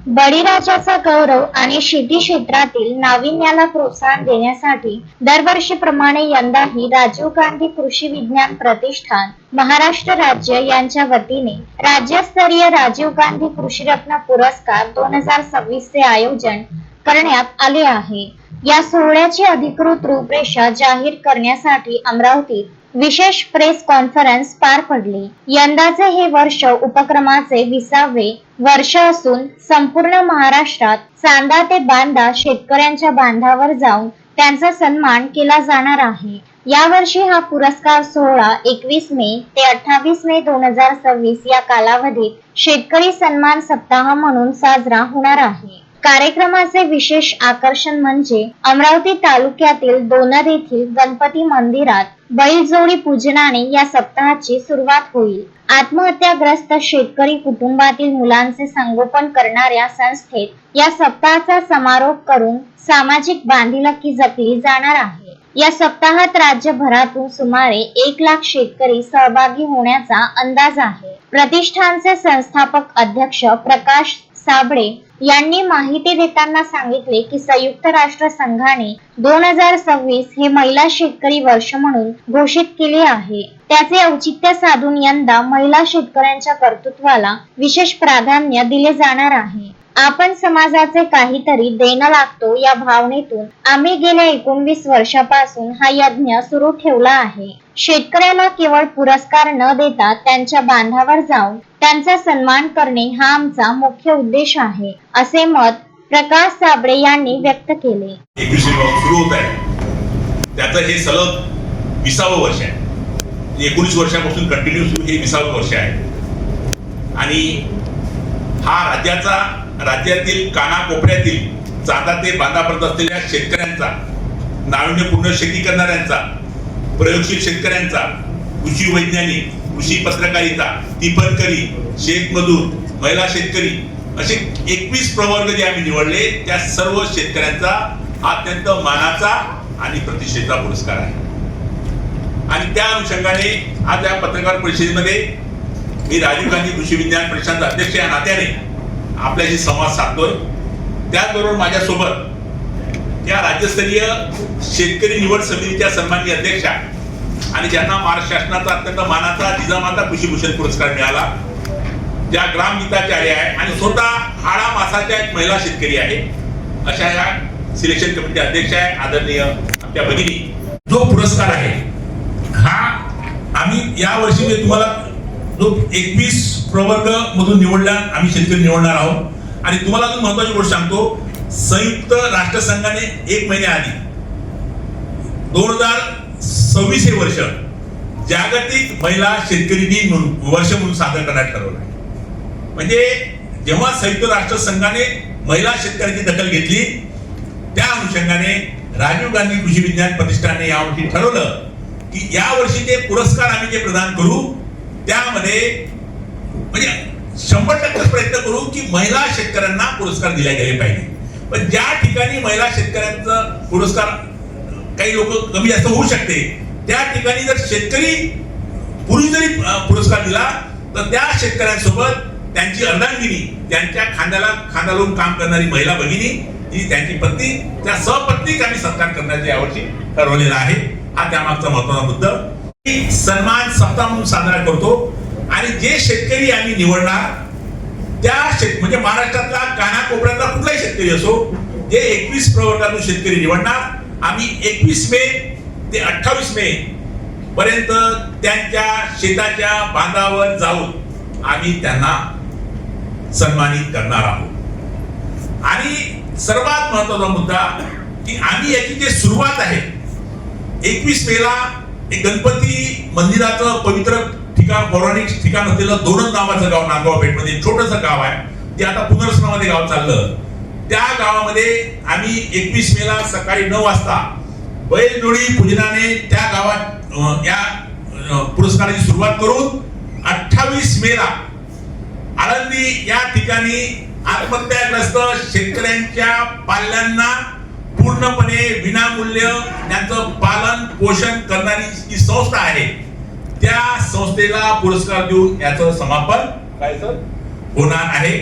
बळीराजाचा गौरव आणि शेती क्षेत्रातील नाविन्याला प्रोत्साहन देण्यासाठी दरवर्षीप्रमाणे यंदाही राजीव गांधी कृषी विज्ञान प्रतिष्ठान महाराष्ट्र राज्य यांच्या वतीने राज्यस्तरीय राजीव गांधी कृषी रत्न पुरस्कार 2026 चे आयोजन करण्यात आले आहे। या सोहळ्याची अधिकृत रूपरेषा जाहीर करण्यासाठी अमरावतीत विशेष प्रेस कॉन्फरन्स पार पडली। यंदाचे हे वर्ष उपक्रमाचे 20वे वर्ष असून संपूर्ण महाराष्ट्रात चांदा ते बांदा शेतकऱ्यांच्या बांधावर जाऊन त्यांचा सन्मान केला जाणार आहे। यावर्षी हा पुरस्कार सोहळा 21 मे ते 28 मे 2026 या कालावधीत शेतकरी सन्मान सप्ताह म्हणून साजरा होणार आहे। कार्यक्रमाचे विशेष आकर्षण म्हणजे अमरावती तालुक्यातील दोनर येथील गणपती मंदिरात बैलजोडी पूजनाने या सप्ताहाची सुरुवात होईल। आत्महत्याग्रस्त शेतकरी कुटुंबातील मुलांचे संगोपन करणाऱ्या संस्थेत या सप्ताहाचा समारोप करून सामाजिक बांधिलकी जपली जाणार आहे। या सप्ताहात राज्यभरातून सुमारे 1 लाख शेतकरी सहभागी होण्याचा अंदाज आहे। प्रतिष्ठानचे संस्थापक अध्यक्ष प्रकाश साबळे यांनी माहिती देताना सांगितले की संयुक्त राष्ट्र संघाने 2026 हे महिला शेतकरी वर्ष म्हणून घोषित केले आहे। त्याचे औचित्य साधून यंदा महिला शेतकऱ्यांच्या कर्तृत्वाला विशेष प्राधान्य दिले जाणार आहे। आपण समाजाचे काहीतरी देणं लागतो या भावनेतून आम्ही गेल्या 19 वर्षापासून हा यज्ञ सुरू ठेवला आहे। शेतकऱ्याला केवळ पुरस्कार न देता त्यांच्या बांधावर जाऊन त्यांचा सन्मान करणे हा आमचा मुख्य उद्देश आहे, असे मत प्रकाश साबळे यांनी व्यक्त केले। 21वे वर्ष सुरू होत आहे, त्याचं हे सलग 20वे वर्ष आहे। 19 वर्षापासून कंटिन्यू सुरू हे 20वे वर्ष आहे आणि हा राज्यातील कानाकोपऱ्यातील चांदा ते बांधापर्यंत असलेल्या शेतकऱ्यांचा, नाविन्यपूर्ण शेती करणाऱ्यांचा, प्रयोगशील शेतकऱ्यांचा, कृषी वैज्ञानिक, कृषी पत्रकारिता, टिप्पणकरी, शेतमजूर, महिला शेतकरी असे 21 प्रवर्ग जे आम्ही निवडले त्या सर्व शेतकऱ्यांचा अत्यंत मानाचा आणि प्रतिष्ठेचा पुरस्कार आहे। आणि त्या अनुषंगाने आज या पत्रकार परिषदेमध्ये मी राजीव गांधी कृषी विज्ञान परिषदेचा अध्यक्ष या नात्याने आपल्याशी संवाद साधतोय। त्याचबरोबर माझ्यासोबत या राज्यस्तरीय शेतकरी निवड समितीच्या सन्माननीय अध्यक्षा आणि ज्यांना महाराष्ट्र शासनाचा अत्यंत मानाचा जिजामाता कृषी भूषण पुरस्कार मिळाला, ज्या ग्रामगीताचार्य आहे आणि स्वतः हाडा मासाच्या एक महिला शेतकरी आहे, अशा या सिलेक्शन कमिटी अध्यक्ष आहे आदरणीय आमच्या भगिनी। जो पुरस्कार आहे हा आम्ही या वर्षी मी तुम्हाला जो 21 प्रवर्ग मधून निवडला आम्ही शेतकरी निवडणार आहोत। आणि तुम्हाला अजून महत्त्वाची गोष्ट सांगतो, संयुक्त राष्ट्र संघाने 1 महिन्याआधी 2026 हे वर्ष जागतिक महिला शेतकरी दिन म्हणून वर्ष म्हणून साजरा करण्यात ठरवलं आहे। म्हणजे जेव्हा संयुक्त राष्ट्र संघाने महिला शेतकऱ्यांची दखल घेतली त्या अनुषंगाने राजीव गांधी कृषी विज्ञान प्रतिष्ठानने यावर्षी ठरवलं की या वर्षी जे पुरस्कार आम्ही जे प्रदान करू त्यामध्ये म्हणजे 100% प्रयत्न करू की महिला शेतकऱ्यांना पुरस्कार दिले गेले पाहिजे। पण ज्या ठिकाणी महिला शेतकऱ्यांचा पुरस्कार काही लोक कमी जास्त होऊ शकते त्या ठिकाणी जर शेतकरी पुरुष जरी पुरस्कार दिला तर त्या शेतकऱ्यांसोबत त्यांची अर्धांगिनी, त्यांच्या खांद्याला खांदा लावून काम करणारी महिला भगिनी, जी त्यांची पत्नी, त्या सहपत्नीक आम्ही सत्कार करण्याचे यावर्षी ठरवलेला आहे। हा त्यामागचा महत्त्वाचा मुद्दा सन्मान सप्ताह म्हणून साजरा करतो। आणि जे शेतकरी आम्ही निवडणार त्या म्हणजे महाराष्ट्रातला कानाकोपऱ्यातला कुठलाही शेतकरी असो, जे 21 प्रवर्गातून शेतकरी निवडणार आम्ही 21 मे ते 28 मे पर्यंत त्यांच्या शेताच्या बांधावर जाऊन आम्ही त्यांना सन्मानित करणार आहोत। आणि सर्वात महत्त्वाचा मुद्दा की आम्ही याची जे सुरुवात आहे 21 मेला एक गणपती मंदिराचं पवित्र ठिकाण, पौराणिक ठिकाण असलेलं दोनद नावाचं गाव नांदगाव पेठमध्ये छोटंसं गाव आहे, ते आता पुनर्वसनामध्ये गाव चाललं। त्या गावामध्ये आम्ही 21 मेला सकाळी 9 वाजता बैलजोडी पूजनाने त्या गावात या पुरस्काराची सुरुवात करून 28 मेला आळंदी या ठिकाणी आत्महत्याग्रस्त शेतकऱ्यांच्या पाल्यांना पूर्णपणे विनामूल्य त्यांचं पालन पोषण करणारी जी संस्था आहे त्या संस्थेला पुरस्कार देऊन याचं समापन काय सर होणार आहे।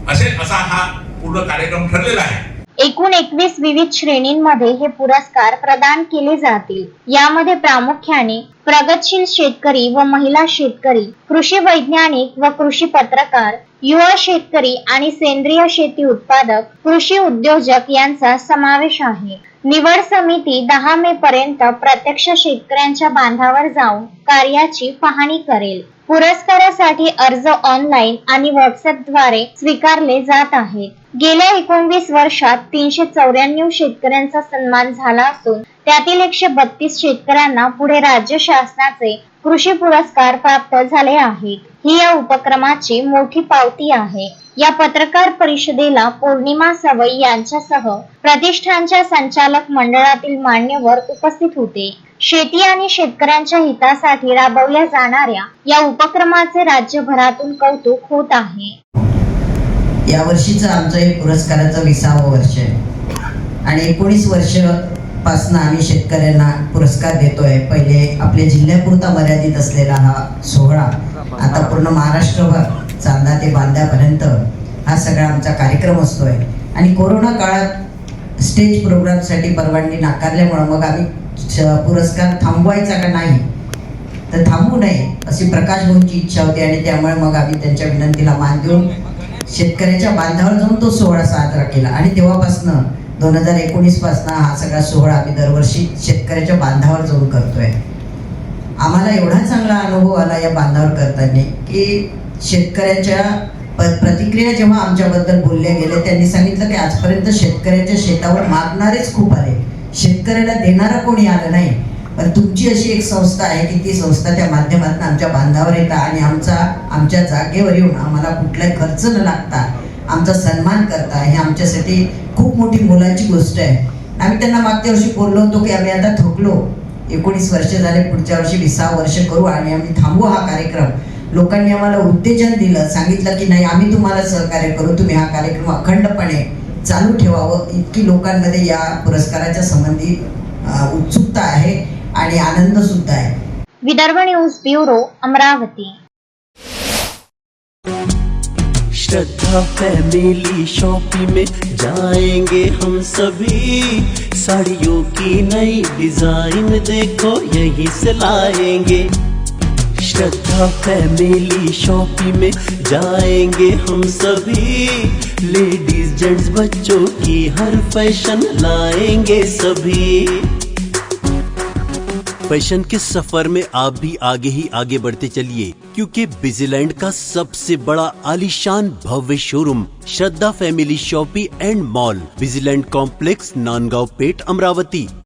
असा हा पूर्ण कार्यक्रम ठरलेला आहे. एकूण 21 विविध श्रेणींमध्ये हे पुरस्कार प्रदान केले जातील. यामध्ये प्रामुख्याने प्रगतशील शेतकरी व महिला शेतकरी, कृषी वैज्ञानिक व कृषी पत्रकार, युवा शेतकरी आणि सेंद्रिय शेती उत्पादक, कृषी उद्योजक यांचा समावेश आहे. निवड समिती 10 मे पर्यंत प्रत्यक्ष शेतकऱ्यांच्या बांधावर जाऊन कार्याची पाहणी करेल. पुरस्कारासाठी अर्ज ऑनलाईन आणि व्हॉट्सअपद्वारे स्वीकारले जात आहेत. गेल्या 19 वर्षात 394 शेतकऱ्यांचा सन्मान झाला असून त्यातील 132 शेतकऱ्यांना पुढे राज्य शासनाचे कृषी पुरस्कार प्राप्त झाले आहेत. ही या उपक्रमाची मोठी पावती आहे. या पत्रकार परिषदेला पौर्णिमा सवई यांच्यासह प्रतिष्ठानच्या संचालक मंडळातील मान्यवर उपस्थित होते. शेती आणि शेतकऱ्यांच्या हितासाठी राबवल्या जाणाऱ्या या उपक्रमाचे राज्यभरातून कौतुक होत आहे. या वर्षीचं आमचं हे पुरस्काराचं 20वं वर्ष आहे आणि 19 वर्ष पासून आम्ही शेतकऱ्यांना पुरस्कार देतोय. पहिले आपल्या जिल्ह्यापुरता मर्यादित असलेला हा सोहळा आता पूर्ण महाराष्ट्रभर चांदा ते बांद्यापर्यंत हा सगळा आमचा कार्यक्रम असतोय. आणि कोरोना काळात स्टेज प्रोग्रामसाठी परवानगी नाकारल्यामुळे मग आम्ही पुरस्कार थांबवायचा का नाही तर थांबवू नये अशी प्रकाश भाऊंची इच्छा होती आणि त्यामुळे मग आम्ही त्यांच्या विनंतीला मान देऊन शेतकऱ्याच्या बांधावर जाऊन तो सोहळा साजरा केला. आणि तेव्हापासनं 2019 पासून हा सगळा सोहळा आम्ही दरवर्षी शेतकऱ्याच्या बांधावर जाऊन करतोय. आम्हाला एवढा चांगला अनुभव आला या बांधावर करताना की शेतकऱ्याच्या प्रतिक्रिया जेव्हा आमच्याबद्दल बोलल्या गेल्या त्यांनी सांगितलं की आजपर्यंत शेतकऱ्याच्या शेतावर मागणारेच खूप आले, शेतकऱ्याला देणारा कोणी आलं नाही. पण तुमची अशी एक संस्था आहे की ती संस्था त्या माध्यमातून आमच्या बांधावर येतात आणि आमच्या जागेवर येऊन आम्हाला कुठलाही खर्च न लागता आमचा सन्मान करता, हे आमच्यासाठी खूप मोठी मोलाची गोष्ट आहे. आम्ही त्यांना मागच्या वर्षी बोललो होतो की आम्ही आता थकलो, 19 वर्ष झाले, पुढच्या वर्षी 20 वर्ष करू आणि आम्ही थांबवू हा कार्यक्रम. लोकांनी आम्हाला उत्तेजन दिलं, सांगितलं की नाही आम्ही तुम्हाला सहकार्य करू, तुम्ही हा कार्यक्रम अखंडपणे चालू ठेवावं. इतकी लोकांमध्ये या पुरस्काराच्या संबंधी उत्सुकता आहे आणि आनंद सुद्धा आहे. Vidarbha news bureau, Amravati. Shraddha family shopping में जाएंगे हम सभी, साड़ियों की नई डिजाइन देखो यहीं से लाएंगे. श्रद्धा फैमिली शॉपिंग में जाएंगे हम सभी, लेडीज जेंट्स बच्चों की हर फैशन लाएंगे सभी. फैशन के सफर में आप भी आगे ही आगे बढ़ते चलिए, क्योंकि बिजीलैंड का सबसे बड़ा आलीशान भव्य showroom Shraddha family shopping and mall, Busyland complex, Nandgaon Peth, Amravati.